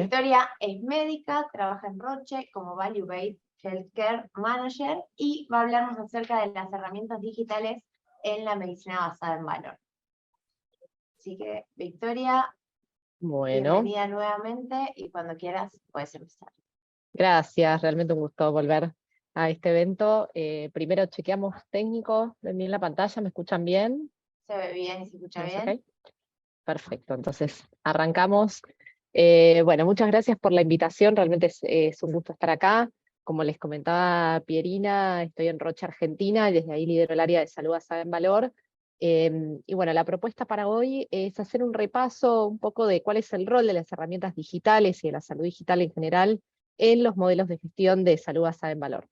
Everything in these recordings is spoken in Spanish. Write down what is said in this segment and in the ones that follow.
Victoria es médica, trabaja en Roche como Value Based Healthcare Manager y va a hablarnos acerca de las herramientas digitales en la medicina basada en valor. Así que, Victoria, Bueno, bienvenida nuevamente y cuando quieras puedes empezar. gracias, realmente un gusto volver a este evento. Primero chequeamos técnicos, ven bien la pantalla, ¿me escuchan bien? ¿Se ve bien y se escucha ¿Es bien? ok? Perfecto, entonces arrancamos. Bueno, muchas gracias por la invitación, realmente es un gusto estar acá. Como les comentaba Pierina, estoy en Roche, Argentina, y desde ahí lidero el área de salud basada en valor. Y bueno, la propuesta para hoy es hacer un repaso un poco de cuál es el rol de las herramientas digitales y de la salud digital en general en los modelos de gestión de salud basada en valor.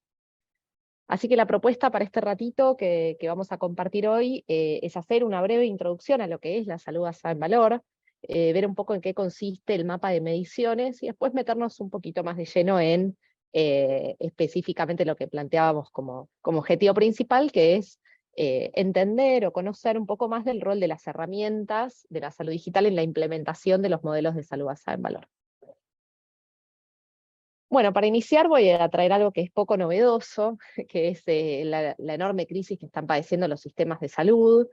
Así que la propuesta para este ratito que vamos a compartir hoy es hacer una breve introducción a lo que es la salud basada en valor, ver un poco en qué consiste el mapa de mediciones y después meternos un poquito más de lleno en específicamente lo que planteábamos como objetivo principal, que es entender o conocer un poco más del rol de las herramientas de la salud digital en la implementación de los modelos de salud basada en valor. Bueno, para iniciar voy a traer algo que es poco novedoso, que es la enorme crisis que están padeciendo los sistemas de salud.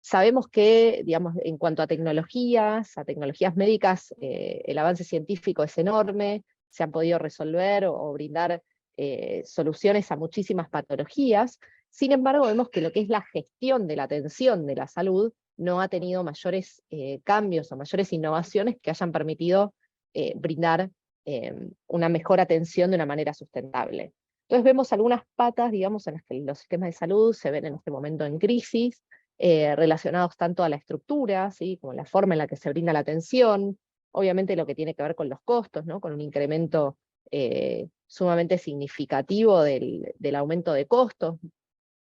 Sabemos que, digamos, en cuanto a tecnologías médicas, el avance científico es enorme, se han podido resolver o brindar soluciones a muchísimas patologías. Sin embargo, vemos que lo que es la gestión de la atención de la salud no ha tenido mayores cambios o mayores innovaciones que hayan permitido brindar una mejor atención de una manera sustentable. Entonces vemos algunas patas, digamos, en las que los sistemas de salud se ven en este momento en crisis, relacionados tanto a la estructura, ¿sí?, como la forma en la que se brinda la atención, obviamente lo que tiene que ver con los costos, ¿no?, con un incremento sumamente significativo del aumento de costos,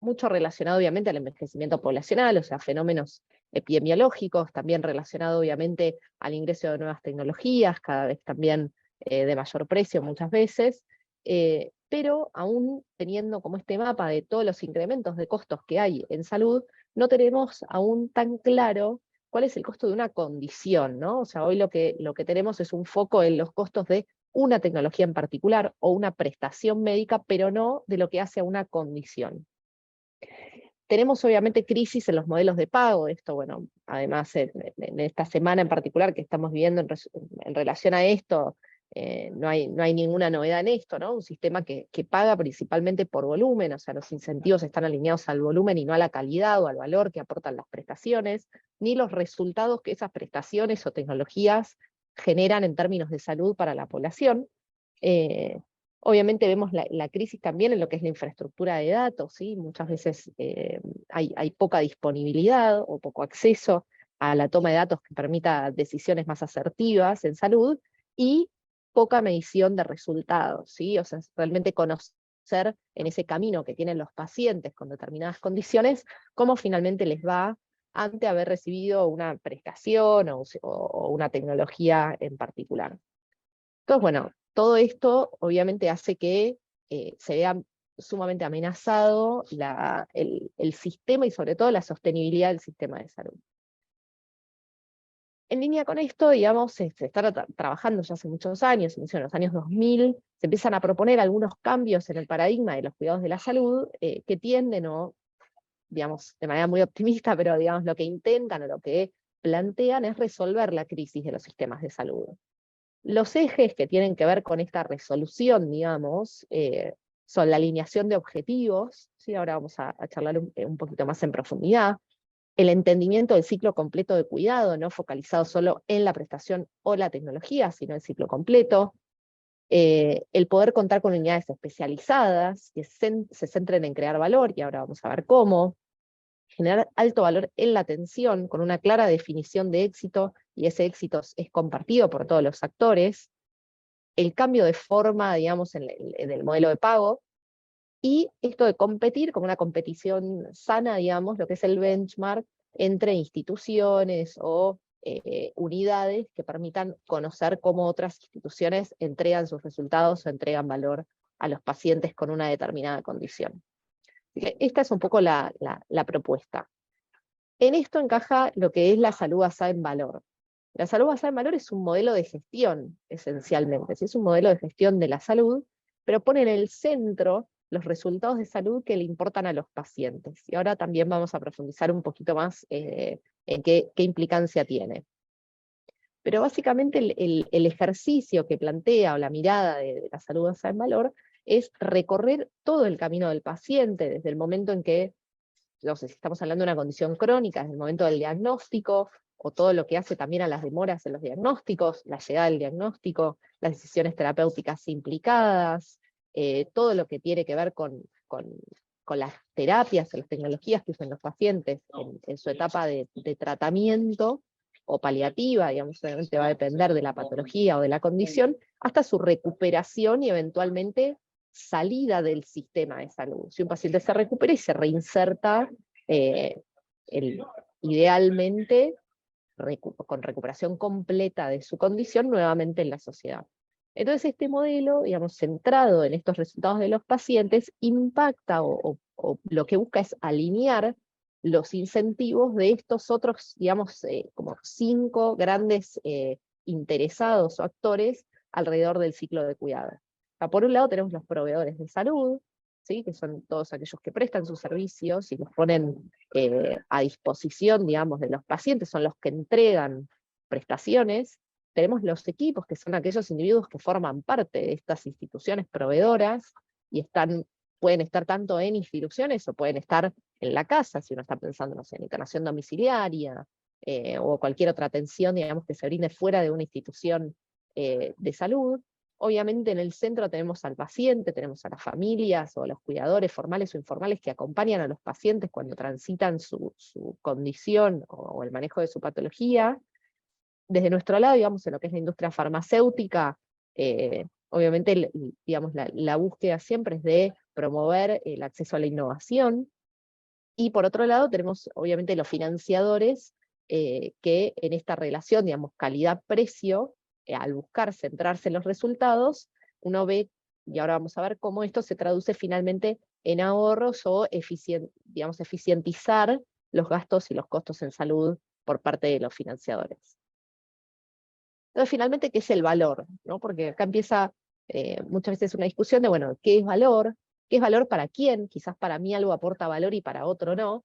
mucho relacionado obviamente al envejecimiento poblacional, o sea, fenómenos epidemiológicos, también relacionado obviamente al ingreso de nuevas tecnologías, cada vez también de mayor precio muchas veces, pero aún teniendo como este mapa de todos los incrementos de costos que hay en salud, no tenemos aún tan claro cuál es el costo de una condición, ¿no? O sea, hoy lo que tenemos es un foco en los costos de una tecnología en particular o una prestación médica, pero no de lo que hace a una condición. Tenemos obviamente crisis en los modelos de pago, esto, bueno, además en esta semana en particular que estamos viviendo en relación a esto, no hay ninguna novedad en esto, ¿no? Un sistema que paga principalmente por volumen, o sea, los incentivos están alineados al volumen y no a la calidad o al valor que aportan las prestaciones, ni los resultados que esas prestaciones o tecnologías generan en términos de salud para la población. Obviamente vemos la crisis también en lo que es la infraestructura de datos, ¿sí? Muchas veces hay poca disponibilidad o poco acceso a la toma de datos que permita decisiones más asertivas en salud, y poca medición de resultados, ¿sí? O sea, realmente conocer en ese camino que tienen los pacientes con determinadas condiciones, cómo finalmente les va ante haber recibido una prestación o una tecnología en particular. Entonces, bueno, todo esto obviamente hace que se vea sumamente amenazado el sistema y sobre todo la sostenibilidad del sistema de salud. En línea con esto, digamos, se está trabajando ya hace muchos años, inicio en los años 2000, se empiezan a proponer algunos cambios en el paradigma de los cuidados de la salud que tienden, o digamos, de manera muy optimista, pero digamos, lo que intentan o lo que plantean es resolver la crisis de los sistemas de salud. Los ejes que tienen que ver con esta resolución, digamos, son la alineación de objetivos, ¿sí? Ahora vamos a charlar un poquito más en profundidad, el entendimiento del ciclo completo de cuidado, no focalizado solo en la prestación o la tecnología, sino el ciclo completo, el poder contar con unidades especializadas que se centren en crear valor, y ahora vamos a ver cómo, generar alto valor en la atención, con una clara definición de éxito, y ese éxito es compartido por todos los actores, el cambio de forma, digamos, en el modelo de pago, y esto de competir como una competición sana, digamos, lo que es el benchmark entre instituciones o unidades que permitan conocer cómo otras instituciones entregan sus resultados o entregan valor a los pacientes con una determinada condición. Así que esta es un poco la propuesta. En esto encaja lo que es la salud basada en valor. La salud basada en valor es un modelo de gestión, esencialmente, ¿sí? Es un modelo de gestión de la salud, pero pone en el centro los resultados de salud que le importan a los pacientes. Y ahora también vamos a profundizar un poquito más en qué implicancia tiene. Pero básicamente el ejercicio que plantea, o la mirada de la salud basada en valor, es recorrer todo el camino del paciente, desde el momento en que, no sé, si estamos hablando de una condición crónica, desde el momento del diagnóstico, o todo lo que hace también a las demoras en los diagnósticos, la llegada del diagnóstico, las decisiones terapéuticas implicadas, todo lo que tiene que ver con las terapias, las tecnologías que usan los pacientes en su etapa de tratamiento o paliativa, digamos, obviamente va a depender de la patología o de la condición, hasta su recuperación y eventualmente salida del sistema de salud. Si un paciente se recupera y se reinserta, idealmente con recuperación completa de su condición nuevamente en la sociedad. Entonces este modelo, digamos, centrado en estos resultados de los pacientes, impacta o lo que busca es alinear los incentivos de estos otros, digamos, como 5 grandes interesados o actores alrededor del ciclo de cuidado. Por un lado tenemos los proveedores de salud, ¿sí? Que son todos aquellos que prestan sus servicios y los ponen a disposición, digamos, de los pacientes, son los que entregan prestaciones. Tenemos los equipos, que son aquellos individuos que forman parte de estas instituciones proveedoras, y pueden estar tanto en instituciones o pueden estar en la casa, si uno está pensando, no sé, en internación domiciliaria, o cualquier otra atención, digamos, que se brinde fuera de una institución de salud. Obviamente en el centro tenemos al paciente, tenemos a las familias o a los cuidadores formales o informales que acompañan a los pacientes cuando transitan su condición o el manejo de su patología. Desde nuestro lado, digamos, en lo que es la industria farmacéutica, obviamente digamos, la búsqueda siempre es de promover el acceso a la innovación, y por otro lado tenemos obviamente los financiadores, que en esta relación, digamos, calidad-precio, al buscar centrarse en los resultados, uno ve, y ahora vamos a ver cómo esto se traduce finalmente en ahorros o digamos, eficientizar los gastos y los costos en salud por parte de los financiadores. Entonces, finalmente, ¿qué es el valor? ¿No? Porque acá empieza muchas veces una discusión de, bueno, ¿qué es valor? ¿Qué es valor para quién? Quizás para mí algo aporta valor y para otro no.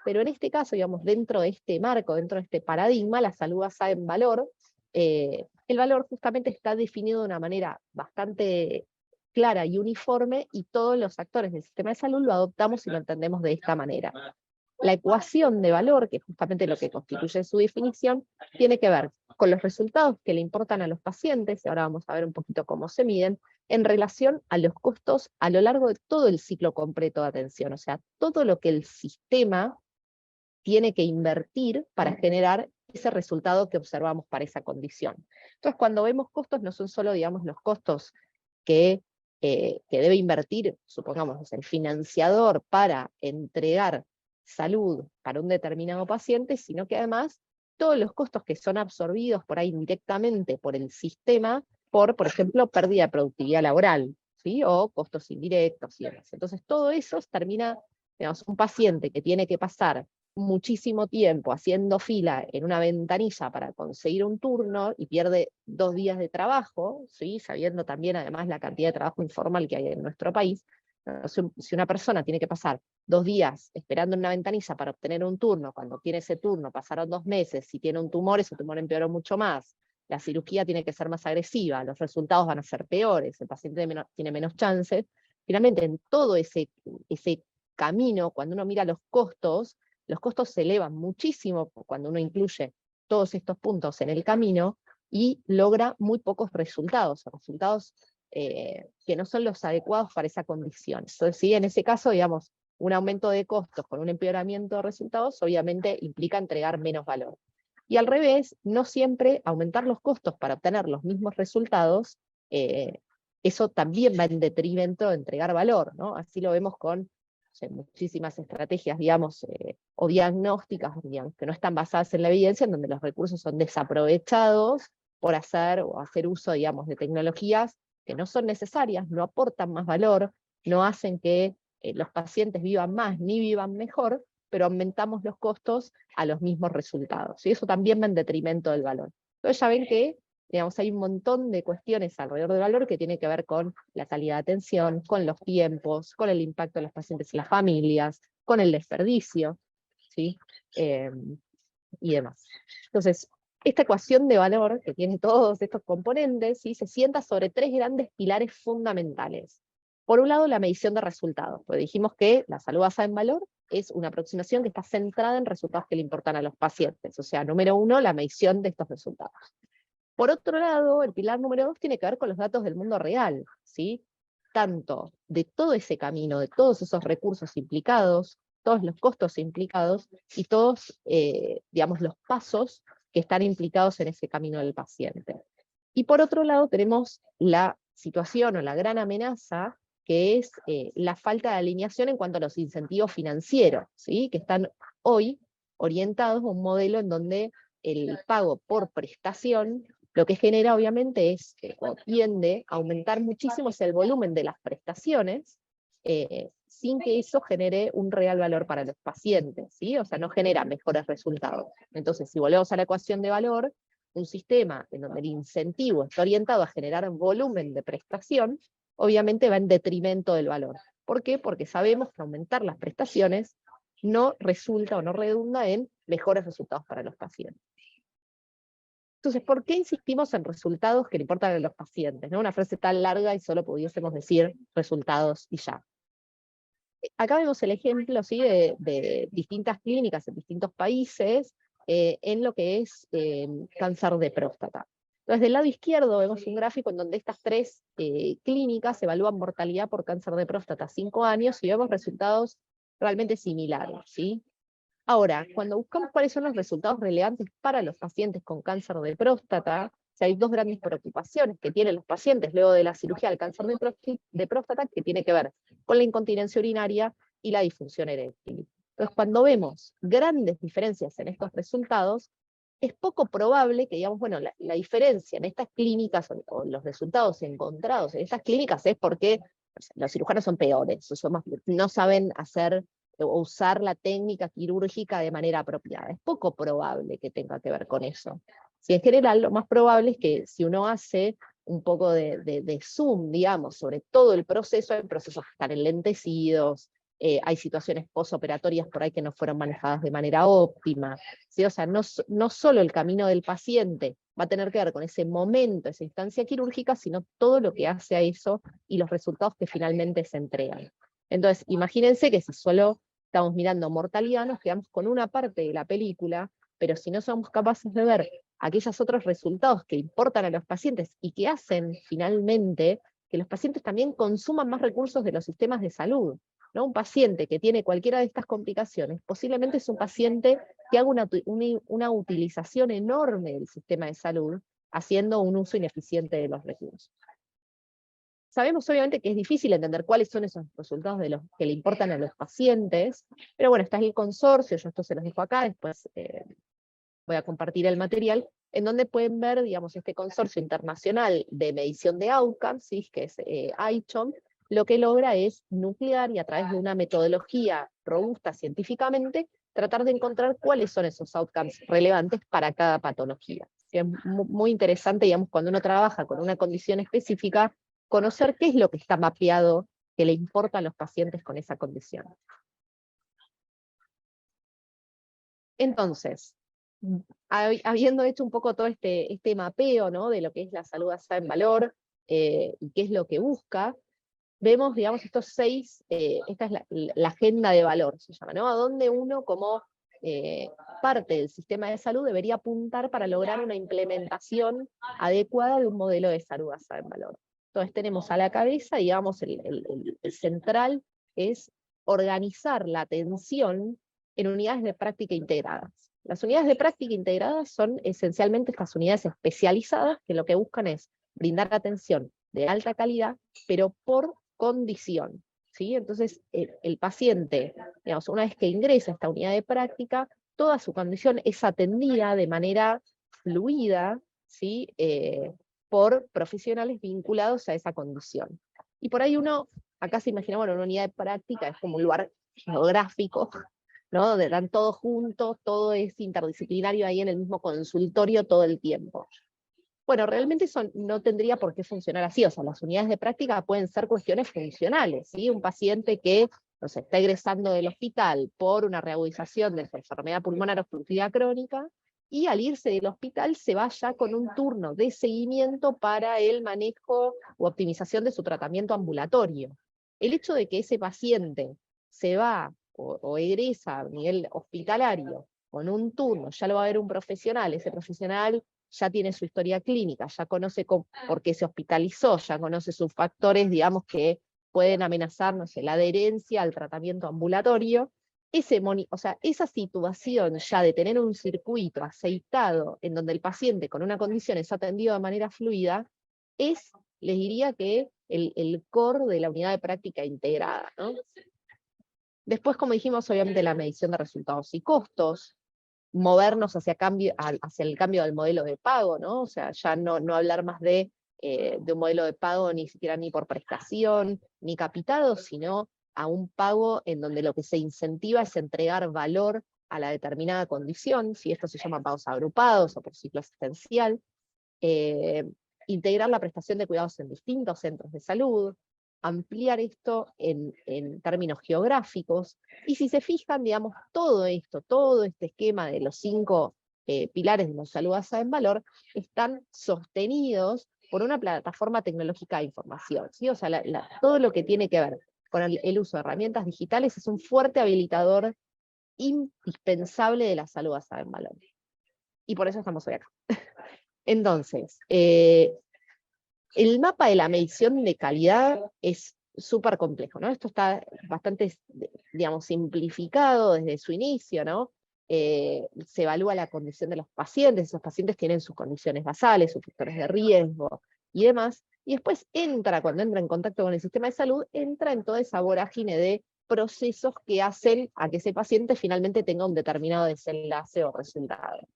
Pero en este caso, digamos, dentro de este marco, dentro de este paradigma, la salud basada en valor, el valor justamente está definido de una manera bastante clara y uniforme, y todos los actores del sistema de salud lo adoptamos y lo entendemos de esta manera. La ecuación de valor, que es justamente lo que constituye su definición, tiene que ver con los resultados que le importan a los pacientes, y ahora vamos a ver un poquito cómo se miden, en relación a los costos a lo largo de todo el ciclo completo de atención, o sea, todo lo que el sistema tiene que invertir para generar ese resultado que observamos para esa condición. Entonces, cuando vemos costos, no son solo, digamos, los costos que debe invertir, supongamos, el financiador para entregar salud para un determinado paciente, sino que además todos los costos que son absorbidos por ahí indirectamente por el sistema, por ejemplo, pérdida de productividad laboral, ¿sí? O costos indirectos y demás. Entonces todo eso termina, digamos, un paciente que tiene que pasar muchísimo tiempo haciendo fila en una ventanilla para conseguir un turno y pierde 2 días de trabajo, ¿sí? Sabiendo también además la cantidad de trabajo informal que hay en nuestro país. Si una persona tiene que pasar 2 días esperando en una ventanilla para obtener un turno, cuando tiene ese turno pasaron 2 meses, si tiene un tumor, ese tumor empeoró mucho más, la cirugía tiene que ser más agresiva, los resultados van a ser peores, el paciente tiene menos chances. Finalmente, en todo ese camino, cuando uno mira los costos se elevan muchísimo cuando uno incluye todos estos puntos en el camino, y logra muy pocos resultados que no son los adecuados para esa condición. Entonces, sí, en ese caso, digamos, un aumento de costos con un empeoramiento de resultados, obviamente implica entregar menos valor. Y al revés, no siempre aumentar los costos para obtener los mismos resultados, eso también va en detrimento de entregar valor, ¿no? Así lo vemos con muchísimas estrategias, digamos, o diagnósticas, digamos, que no están basadas en la evidencia, en donde los recursos son desaprovechados por hacer uso, digamos, de tecnologías que no son necesarias, no aportan más valor, no hacen que los pacientes vivan más ni vivan mejor, pero aumentamos los costos a los mismos resultados. Y eso también va en detrimento del valor. Entonces ya ven que, digamos, hay un montón de cuestiones alrededor del valor que tienen que ver con la calidad de atención, con los tiempos, con el impacto de los pacientes y las familias, con el desperdicio, ¿sí? Y demás. Entonces, esta ecuación de valor, que tiene todos estos componentes, ¿sí? Se sienta sobre tres grandes pilares fundamentales. Por un lado, la medición de resultados, porque dijimos que la salud basada en valor es una aproximación que está centrada en resultados que le importan a los pacientes. O sea, número uno, la medición de estos resultados. Por otro lado, el pilar número 2 tiene que ver con los datos del mundo real, ¿sí? Tanto de todo ese camino, de todos esos recursos implicados, todos los costos implicados y todos, digamos, los pasos que están implicados en ese camino del paciente. Y por otro lado tenemos la situación o la gran amenaza que es la falta de alineación en cuanto a los incentivos financieros, ¿sí? Que están hoy orientados a un modelo en donde el pago por prestación lo que genera obviamente es, o tiende a aumentar muchísimo el volumen de las prestaciones, sin que eso genere un real valor para los pacientes, ¿sí? O sea, no genera mejores resultados. Entonces, si volvemos a la ecuación de valor, un sistema en donde el incentivo está orientado a generar volumen de prestación, obviamente va en detrimento del valor. ¿Por qué? Porque sabemos que aumentar las prestaciones no resulta o no redunda en mejores resultados para los pacientes. Entonces, ¿por qué insistimos en resultados que le importan a los pacientes? ¿No? Una frase tan larga y solo pudiésemos decir resultados y ya. Acá vemos el ejemplo, ¿sí? de distintas clínicas en distintos países en lo que es cáncer de próstata. Entonces, del lado izquierdo vemos un gráfico en donde estas tres clínicas evalúan mortalidad por cáncer de próstata a 5 años y vemos resultados realmente similares, ¿sí? Ahora, cuando buscamos cuáles son los resultados relevantes para los pacientes con cáncer de próstata, si hay dos grandes preocupaciones que tienen los pacientes luego de la cirugía del cáncer de próstata, que tiene que ver con la incontinencia urinaria y la disfunción eréctil. Entonces, cuando vemos grandes diferencias en estos resultados, es poco probable que digamos, bueno, la diferencia en estas clínicas o los resultados encontrados en estas clínicas es porque los cirujanos son peores, no saben hacer o usar la técnica quirúrgica de manera apropiada. Es poco probable que tenga que ver con eso. Si en general lo más probable es que si uno hace un poco de zoom, digamos, sobre todo el proceso, hay procesos que están enlentecidos, hay situaciones posoperatorias por ahí que no fueron manejadas de manera óptima, ¿sí? O sea, no solo el camino del paciente va a tener que ver con ese momento, esa instancia quirúrgica, sino todo lo que hace a eso y los resultados que finalmente se entregan. Entonces, imagínense que si solo estamos mirando mortalidad, nos quedamos con una parte de la película, pero si no somos capaces de ver aquellos otros resultados que importan a los pacientes y que hacen finalmente que los pacientes también consuman más recursos de los sistemas de salud, ¿no? Un paciente que tiene cualquiera de estas complicaciones, posiblemente es un paciente que haga una utilización enorme del sistema de salud, haciendo un uso ineficiente de los recursos. Sabemos obviamente que es difícil entender cuáles son esos resultados de los que le importan a los pacientes, pero bueno, está el consorcio, yo esto se los dejo acá, después voy a compartir el material, en donde pueden ver, digamos, este consorcio internacional de medición de outcomes, ¿sí? Que es ICHOM, lo que logra es nuclear y a través de una metodología robusta científicamente, tratar de encontrar cuáles son esos outcomes relevantes para cada patología. Es muy interesante, digamos, cuando uno trabaja con una condición específica, conocer qué es lo que está mapeado que le importa a los pacientes con esa condición. Entonces, habiendo hecho un poco todo este mapeo, ¿no? De lo que es la salud basada en valor y qué es lo que busca, vemos, digamos, estos 6, esta es la agenda de valor, se llama, ¿no? A dónde uno como parte del sistema de salud debería apuntar para lograr una implementación adecuada de un modelo de salud basada en valor. Entonces tenemos a la cabeza, digamos, el central es organizar la atención en unidades de práctica integradas. Las unidades de práctica integradas son esencialmente estas unidades especializadas que lo que buscan es brindar atención de alta calidad, pero por condición, ¿sí? Entonces, el paciente, digamos, una vez que ingresa a esta unidad de práctica, toda su condición es atendida de manera fluida, ¿sí? Por profesionales vinculados a esa condición. Y por ahí uno, acá se imagina, bueno, una unidad de práctica es como un lugar geográfico, ¿no? Donde están todos juntos, todo es interdisciplinario ahí en el mismo consultorio todo el tiempo. Bueno, realmente eso no tendría por qué funcionar así, o sea, las unidades de práctica pueden ser cuestiones funcionales, ¿sí? Un paciente que no sé, está egresando del hospital por una reagudización de su enfermedad pulmonar obstructiva crónica, y al irse del hospital se vaya con un turno de seguimiento para el manejo u optimización de su tratamiento ambulatorio. El hecho de que ese paciente se va o egresa a nivel hospitalario con un turno, ya lo va a ver un profesional, ese profesional ya tiene su historia clínica, ya conoce por qué se hospitalizó, ya conoce sus factores, digamos, que pueden amenazar, no sé, la adherencia al tratamiento ambulatorio. O sea, esa situación ya de tener un circuito aceitado en donde el paciente con una condición es atendido de manera fluida, es, les diría que el core de la unidad de práctica integrada, ¿no? Después, como dijimos, obviamente la medición de resultados y costos, movernos hacia el cambio del modelo de pago, ¿no? O sea, ya no hablar más de un modelo de pago ni siquiera ni por prestación, ni capitado, sino a un pago en donde lo que se incentiva es entregar valor a la determinada condición, si esto se llama pagos agrupados o por ciclo asistencial, eh, integrar la prestación de cuidados en distintos centros de salud, ampliar esto en términos geográficos, y si se fijan, digamos, todo este esquema de los 5 pilares de la salud basada en valor, están sostenidos por una plataforma tecnológica de información, ¿sí? O sea, todo lo que tiene que ver con el uso de herramientas digitales es un fuerte habilitador indispensable de la salud basada en valor. Y por eso estamos hoy acá. Entonces, el mapa de la medición de calidad es súper complejo, ¿no? Esto está bastante, digamos, simplificado desde su inicio, ¿no? Se evalúa la condición de los pacientes, esos pacientes tienen sus condiciones basales, sus factores de riesgo y demás, y después cuando entra en contacto con el sistema de salud, entra en toda esa vorágine de procesos que hacen a que ese paciente finalmente tenga un determinado desenlace o resultado.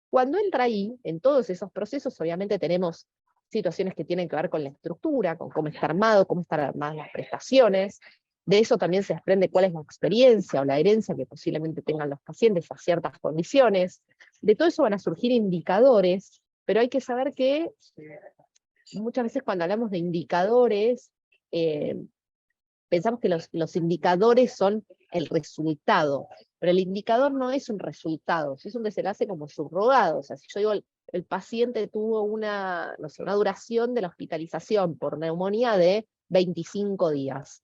Cuando entra ahí, en todos esos procesos, obviamente tenemos situaciones que tienen que ver con la estructura, con cómo está armado, cómo están armadas las prestaciones. De eso también se desprende cuál es la experiencia o la herencia que posiblemente tengan los pacientes a ciertas condiciones. De todo eso van a surgir indicadores, pero hay que saber que muchas veces cuando hablamos de indicadores, pensamos que los indicadores son el resultado, pero el indicador no es un resultado, es un desenlace como subrogado. O sea, si yo digo el paciente tuvo no sé, una duración de la hospitalización por neumonía de 25 días.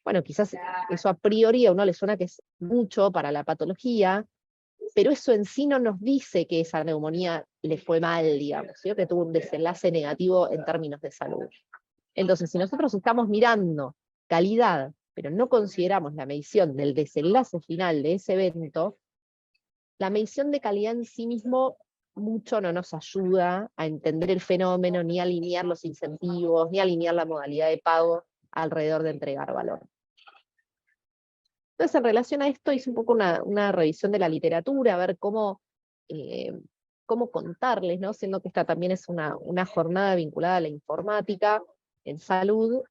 Bueno, quizás eso a priori a uno le suena que es mucho para la patología, pero eso en sí no nos dice que esa neumonía le fue mal, digamos, ¿sí? Que tuvo un desenlace negativo en términos de salud. Entonces, si nosotros estamos mirando calidad, pero no consideramos la medición del desenlace final de ese evento, la medición de calidad en sí mismo mucho no nos ayuda a entender el fenómeno, ni a alinear los incentivos, ni a alinear la modalidad de pago alrededor de entregar valor. Entonces, en relación a esto, hice un poco una revisión de la literatura, a ver cómo contarles, ¿no? Siendo que esta también es una jornada vinculada a la informática en salud,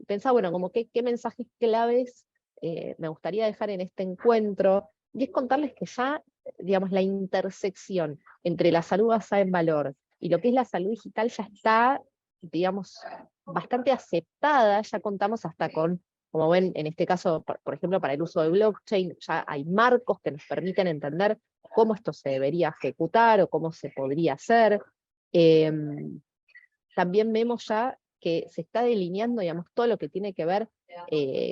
pensaba, bueno, como qué mensajes claves me gustaría dejar en este encuentro, y es contarles que ya, digamos, la intersección entre la salud basada en valor y lo que es la salud digital ya está, digamos, bastante aceptada. Ya contamos hasta con, como ven, en este caso, por ejemplo, para el uso de blockchain, ya hay marcos que nos permiten entender cómo esto se debería ejecutar o cómo se podría hacer. También vemos ya que se está delineando, digamos, todo lo que tiene que ver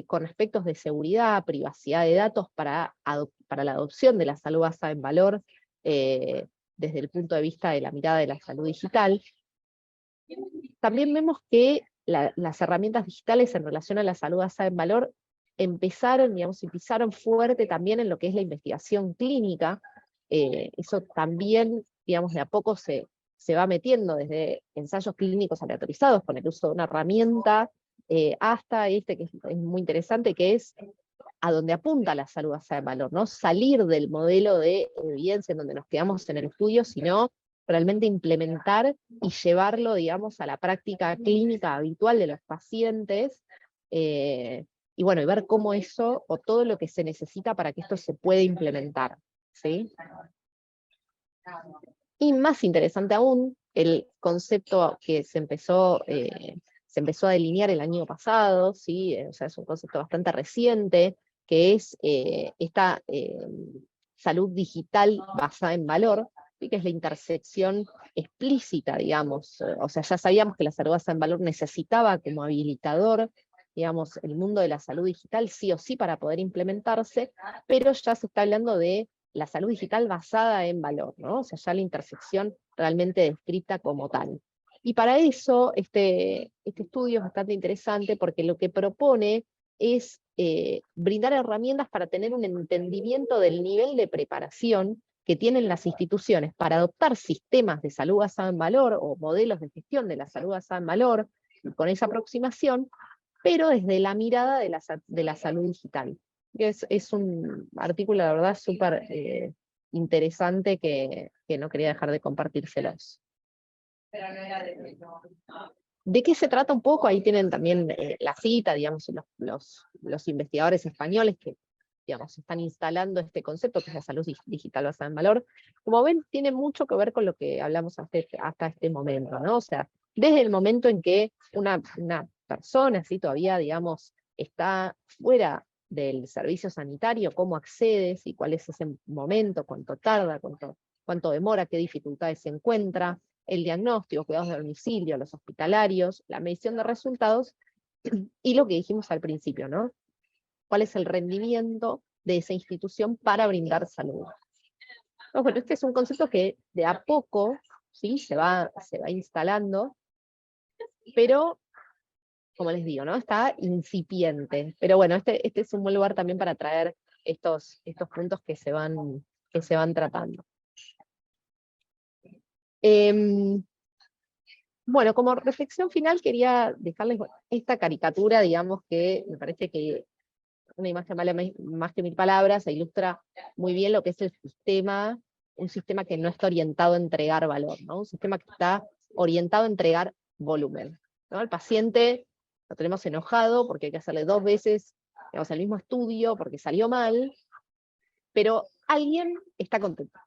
con aspectos de seguridad, privacidad de datos para la adopción de la salud basada en valor desde el punto de vista de la mirada de la salud digital. También vemos que las herramientas digitales en relación a la salud basada en valor empezaron, digamos, y pisaron fuerte también en lo que es la investigación clínica. Eso también, digamos, de a poco se va metiendo desde ensayos clínicos aleatorizados con el uso de una herramienta, hasta que es muy interesante, que es a donde apunta la salud basada en valor, ¿no? Salir del modelo de evidencia en donde nos quedamos en el estudio, sino realmente implementar y llevarlo, digamos, a la práctica clínica habitual de los pacientes, y bueno, y ver cómo eso, o todo lo que se necesita para que esto se pueda implementar, ¿sí? Y más interesante aún, el concepto que se empezó a delinear el año pasado, ¿sí? O sea, es un concepto bastante reciente, que es esta salud digital basada en valor, ¿sí? Que es la intersección explícita, digamos. O sea, ya sabíamos que la salud basada en valor necesitaba como habilitador, digamos, el mundo de la salud digital sí o sí para poder implementarse, pero ya se está hablando de la salud digital basada en valor, ¿no? O sea, ya la intersección realmente descrita como tal. Y para eso, este estudio es bastante interesante porque lo que propone es brindar herramientas para tener un entendimiento del nivel de preparación que tienen las instituciones para adoptar sistemas de salud basada en valor o modelos de gestión de la salud basada en valor, con esa aproximación, pero desde la mirada de la salud digital. Es un artículo, la verdad, súper interesante que no quería dejar de compartírselos. ¿De qué se trata un poco? Ahí tienen también la cita, digamos, los investigadores españoles que, digamos, están instalando este concepto, que es la salud digital basada en valor. Como ven, tiene mucho que ver con lo que hablamos hasta este momento, ¿no? O sea, desde el momento en que una persona, así todavía, digamos, está fuera del servicio sanitario, cómo accedes y cuál es ese momento, cuánto tarda, cuánto demora, qué dificultades se encuentra, el diagnóstico, cuidados de domicilio, los hospitalarios, la medición de resultados, y lo que dijimos al principio, ¿no? ¿Cuál es el rendimiento de esa institución para brindar salud? No, bueno, este es un concepto que de a poco, ¿sí? se va instalando, pero, como les digo, ¿no? Está incipiente. Pero bueno, este es un buen lugar también para traer estos puntos que se van tratando. Bueno, como reflexión final quería dejarles esta caricatura, digamos, que me parece que una imagen vale más que 1000 palabras, e ilustra muy bien lo que es el sistema, un sistema que no está orientado a entregar valor, ¿no? Un sistema que está orientado a entregar volumen, ¿no? El paciente lo tenemos enojado porque hay que hacerle 2 veces, digamos, el mismo estudio porque salió mal, pero alguien está contento.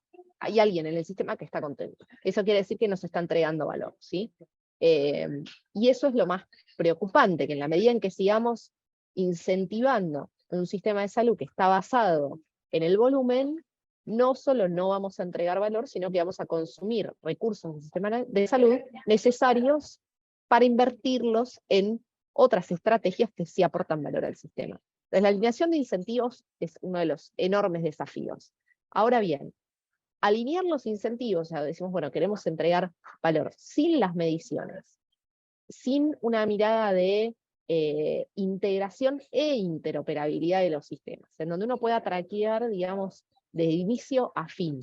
Hay alguien en el sistema que está contento. Eso quiere decir que nos está entregando valor, ¿sí? Y eso es lo más preocupante, que en la medida en que sigamos incentivando un sistema de salud que está basado en el volumen, no solo no vamos a entregar valor, sino que vamos a consumir recursos del sistema de salud necesarios para invertirlos en otras estrategias que sí aportan valor al sistema. Entonces, la alineación de incentivos es uno de los enormes desafíos. Ahora bien, alinear los incentivos, o sea, decimos, bueno, queremos entregar valor sin las mediciones, sin una mirada de integración e interoperabilidad de los sistemas, en donde uno pueda traquear, digamos, de inicio a fin,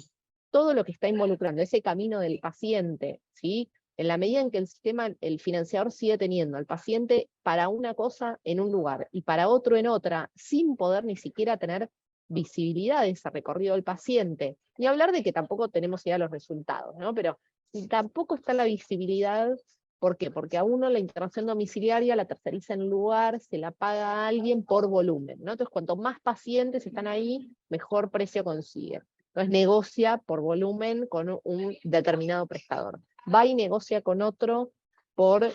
todo lo que está involucrando, ese camino del paciente, ¿sí? En la medida en que el sistema, el financiador sigue teniendo al paciente para una cosa en un lugar y para otro en otra, sin poder ni siquiera tener visibilidad de ese recorrido del paciente, ni hablar de que tampoco tenemos ya los resultados, ¿no? Pero si tampoco está la visibilidad, ¿por qué? Porque a uno la internación domiciliaria la terceriza en un lugar, se la paga a alguien por volumen, ¿no? Entonces, cuanto más pacientes están ahí, mejor precio consigue. Entonces, negocia por volumen con un determinado prestador. Va y negocia con otro por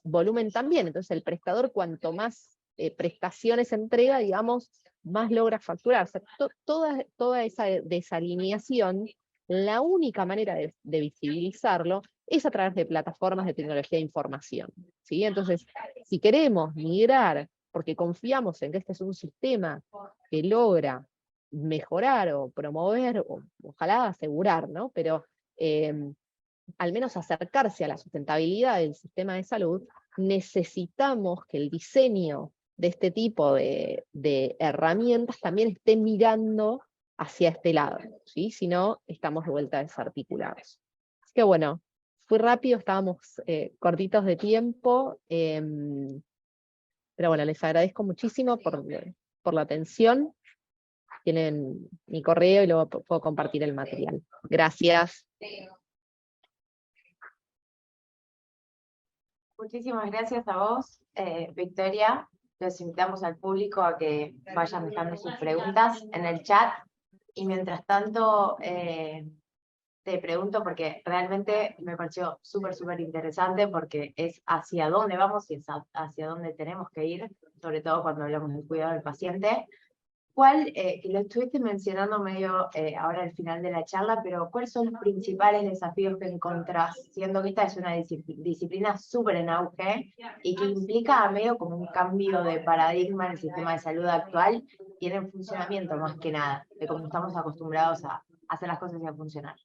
volumen también. Entonces, el prestador, cuanto más prestaciones entrega, digamos, más logra facturar. O sea, toda esa desalineación, la única manera de visibilizarlo es a través de plataformas de tecnología de información, ¿sí? Entonces, si queremos migrar, porque confiamos en que este es un sistema que logra mejorar o promover, o ojalá asegurar, ¿no? Pero al menos acercarse a la sustentabilidad del sistema de salud, necesitamos que el diseño de este tipo de herramientas también esté mirando hacia este lado, ¿sí? Si no, estamos de vuelta desarticulados. Así que bueno, fui rápido, estábamos cortitos de tiempo, pero bueno, les agradezco muchísimo por la atención. Tienen mi correo y luego puedo compartir el material. Gracias. Muchísimas gracias a vos, Victoria. los invitamos al público a que vayan dejando sus preguntas en el chat. Y mientras tanto, te pregunto porque realmente me pareció súper interesante porque es hacia dónde vamos y es hacia dónde tenemos que ir, sobre todo cuando hablamos del cuidado del paciente. ¿Cuál, que lo estuviste mencionando medio ahora al final de la charla, pero cuáles son los principales desafíos que encontrás, siendo que esta es una disciplina súper en auge y que implica medio como un cambio de paradigma en el sistema de salud actual y en el funcionamiento más que nada, de cómo estamos acostumbrados a hacer las cosas y a funcionar?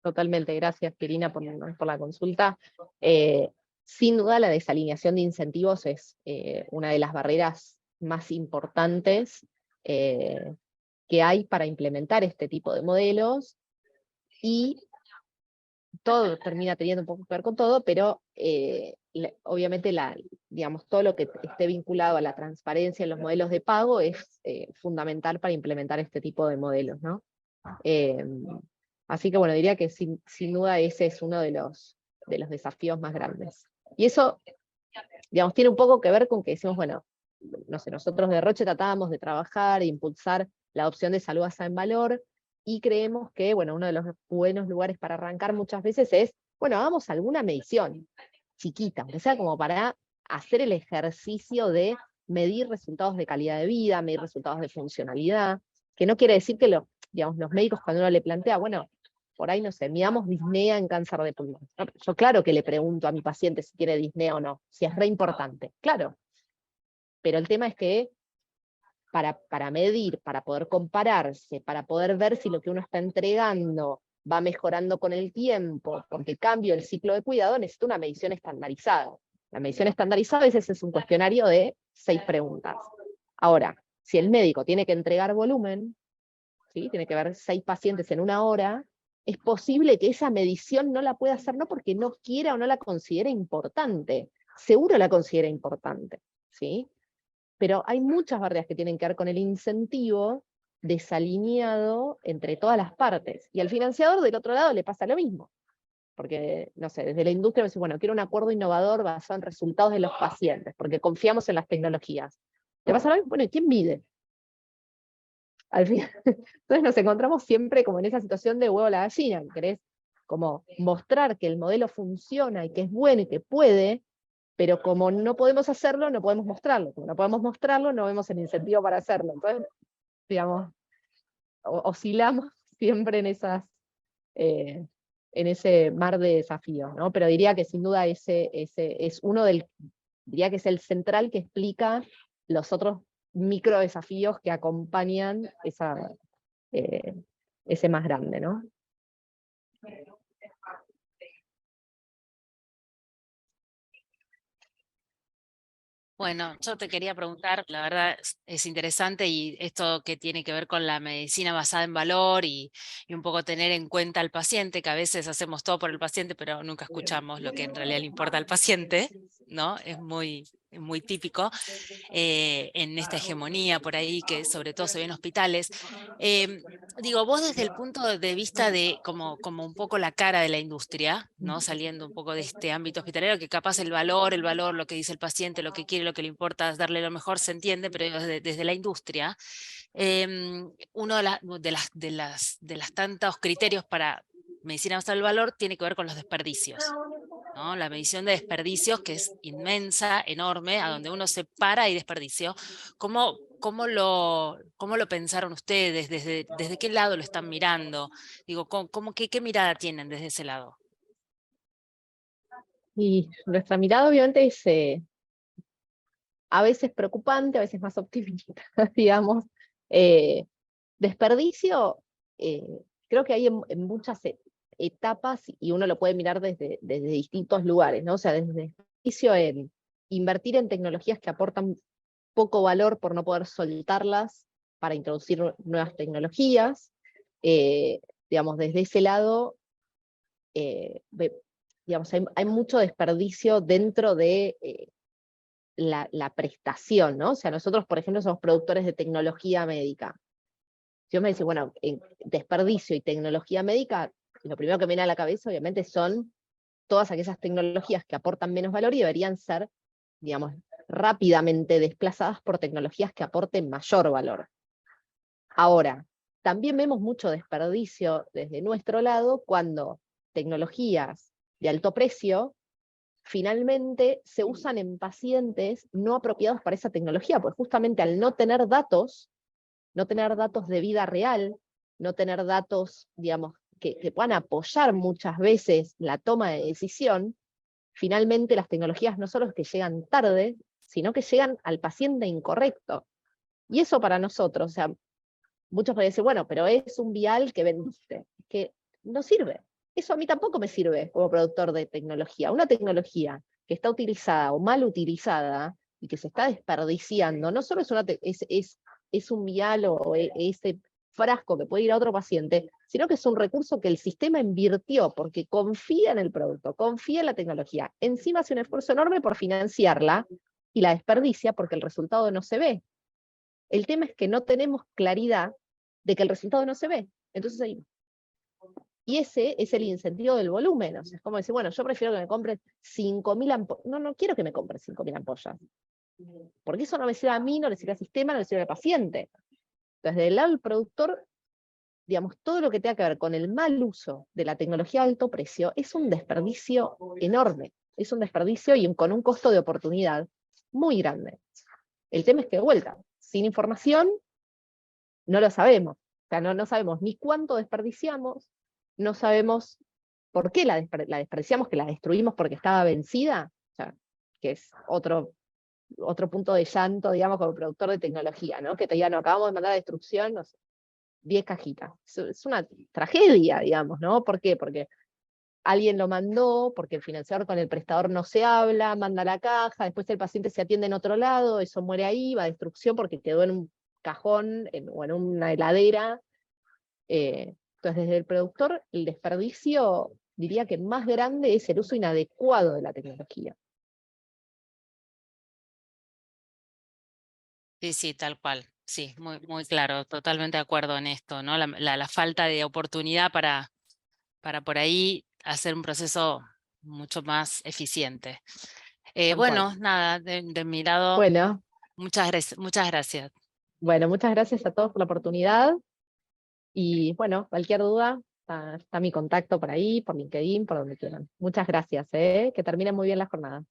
Totalmente, gracias Pirina por la consulta. Sin duda la desalineación de incentivos es una de las barreras más importantes que hay para implementar este tipo de modelos, y todo termina teniendo un poco que ver con todo, pero obviamente digamos, todo lo que esté vinculado a la transparencia en los modelos de pago es fundamental para implementar este tipo de modelos, ¿no? Así que bueno, diría que sin duda ese es uno de los desafíos más grandes. Y eso, digamos, tiene un poco que ver con que decimos, bueno, no sé, nosotros de Roche tratábamos de trabajar e impulsar la adopción de salud basada en valor, y creemos que, bueno, uno de los buenos lugares para arrancar muchas veces es, bueno, hagamos alguna medición chiquita, aunque sea como para hacer el ejercicio de medir resultados de calidad de vida, medir resultados de funcionalidad, que no quiere decir que digamos, los médicos cuando uno le plantea, bueno, por ahí no sé, midamos disnea en cáncer de pulmón. Yo claro que le pregunto a mi paciente si tiene disnea o no, si es re importante, claro. Pero el tema es que para medir, para poder compararse, para poder ver si lo que uno está entregando va mejorando con el tiempo, porque cambio el ciclo de cuidado, necesita una medición estandarizada. La medición estandarizada a veces es un cuestionario de 6 preguntas. Ahora, si el médico tiene que entregar volumen, ¿sí? Tiene que ver 6 pacientes en 1 hora, es posible que esa medición no la pueda hacer, no porque no quiera o no la considere importante, seguro la considera importante, ¿sí? Pero hay muchas barreras que tienen que ver con el incentivo desalineado entre todas las partes. Y al financiador del otro lado le pasa lo mismo. Porque, no sé, desde la industria me dice, bueno, quiero un acuerdo innovador basado en resultados de los pacientes, porque confiamos en las tecnologías. ¿Le pasa lo mismo? Bueno, ¿y quién mide? Al final, entonces nos encontramos siempre como en esa situación de huevo a la gallina, que querés como mostrar que el modelo funciona y que es bueno y que puede, pero como no podemos hacerlo, no podemos mostrarlo. Como no podemos mostrarlo, no vemos el incentivo para hacerlo. Entonces, digamos, oscilamos siempre en ese mar de desafíos, ¿no? Pero diría que sin duda ese es diría que es el central que explica los otros micro desafíos que acompañan ese más grande, ¿no? Bueno, yo te quería preguntar, la verdad es interesante, y esto que tiene que ver con la medicina basada en valor y un poco tener en cuenta al paciente, que a veces hacemos todo por el paciente, pero nunca escuchamos lo que en realidad le importa al paciente, ¿no? Es muy típico en esta hegemonía por ahí, que sobre todo se ve en hospitales. Digo, vos desde el punto de vista de como un poco la cara de la industria, ¿no? Saliendo un poco de este ámbito hospitalario, que capaz el valor, lo que dice el paciente, lo que quiere, lo que le importa es darle lo mejor, se entiende, pero desde la industria, uno de las tantos criterios para medicina basada en el valor tiene que ver con los desperdicios, ¿no? La medición de desperdicios, que es inmensa, enorme, a donde uno se para y desperdicio. ¿Cómo lo pensaron ustedes? ¿Desde qué lado lo están mirando? Digo, ¿qué mirada tienen desde ese lado? Y nuestra mirada obviamente es a veces preocupante, a veces más optimista, digamos. Desperdicio, creo que hay en muchas etapas, y uno lo puede mirar desde distintos lugares, ¿no? O sea, desde desperdicio en invertir en tecnologías que aportan poco valor por no poder soltarlas para introducir nuevas tecnologías. Digamos, desde ese lado, digamos, hay mucho desperdicio dentro de la prestación, ¿no? O sea, nosotros, por ejemplo, somos productores de tecnología médica. Si yo me dice, bueno, en desperdicio y tecnología médica, lo primero que me viene a la cabeza, obviamente, son todas aquellas tecnologías que aportan menos valor y deberían ser, digamos, rápidamente desplazadas por tecnologías que aporten mayor valor. Ahora, también vemos mucho desperdicio desde nuestro lado cuando tecnologías de alto precio finalmente se usan en pacientes no apropiados para esa tecnología, pues justamente al no tener datos de vida real, no tener datos, digamos, que puedan apoyar muchas veces la toma de decisión, finalmente las tecnologías no solo es que llegan tarde, sino que llegan al paciente incorrecto. Y eso para nosotros, o sea, muchos pueden decir, bueno, pero es un vial que vendiste, que no sirve. Eso a mí tampoco me sirve como productor de tecnología. Una tecnología que está utilizada o mal utilizada y que se está desperdiciando, no solo es un vial o ese frasco que puede ir a otro paciente, sino que es un recurso que el sistema invirtió porque confía en el producto, confía en la tecnología. Encima hace un esfuerzo enorme por financiarla y la desperdicia porque el resultado no se ve. El tema es que no tenemos claridad de que el resultado no se ve. Entonces ahí. Y ese es el incentivo del volumen. O sea, es como decir, bueno, yo prefiero que me compren 5.000 ampollas. No, no quiero que me compren 5.000 ampollas. Porque eso no me sirve a mí, no le sirve al sistema, no le sirve al paciente. Entonces, del lado del productor, digamos, todo lo que tenga que ver con el mal uso de la tecnología de alto precio es un desperdicio enorme. Es un desperdicio y con un costo de oportunidad muy grande. El tema es que, de vuelta, sin información, no lo sabemos. O sea, no sabemos ni cuánto desperdiciamos, no sabemos por qué la desperdiciamos, que la destruimos porque estaba vencida, o sea, que es otro punto de llanto, digamos, como productor de tecnología, ¿no? Que te digan, no, acabamos de mandar a destrucción, no sé, 10 cajitas. Es una tragedia, digamos, ¿no? ¿Por qué? Porque alguien lo mandó, porque el financiador con el prestador no se habla, manda la caja, después el paciente se atiende en otro lado, eso muere ahí, va a destrucción porque quedó en un cajón o en una heladera. Entonces, desde el productor, el desperdicio, diría que más grande es el uso inadecuado de la tecnología. Sí, sí, tal cual. Sí, muy, muy claro, totalmente de acuerdo en esto, ¿no? La falta de oportunidad para por ahí hacer un proceso mucho más eficiente. Tal cual. Bueno, nada, de mi lado, Bueno, muchas gracias. bueno, muchas gracias a todos por la oportunidad. Y bueno, cualquier duda, está mi contacto por ahí, por LinkedIn, por donde quieran. Muchas gracias, que terminen muy bien la jornada.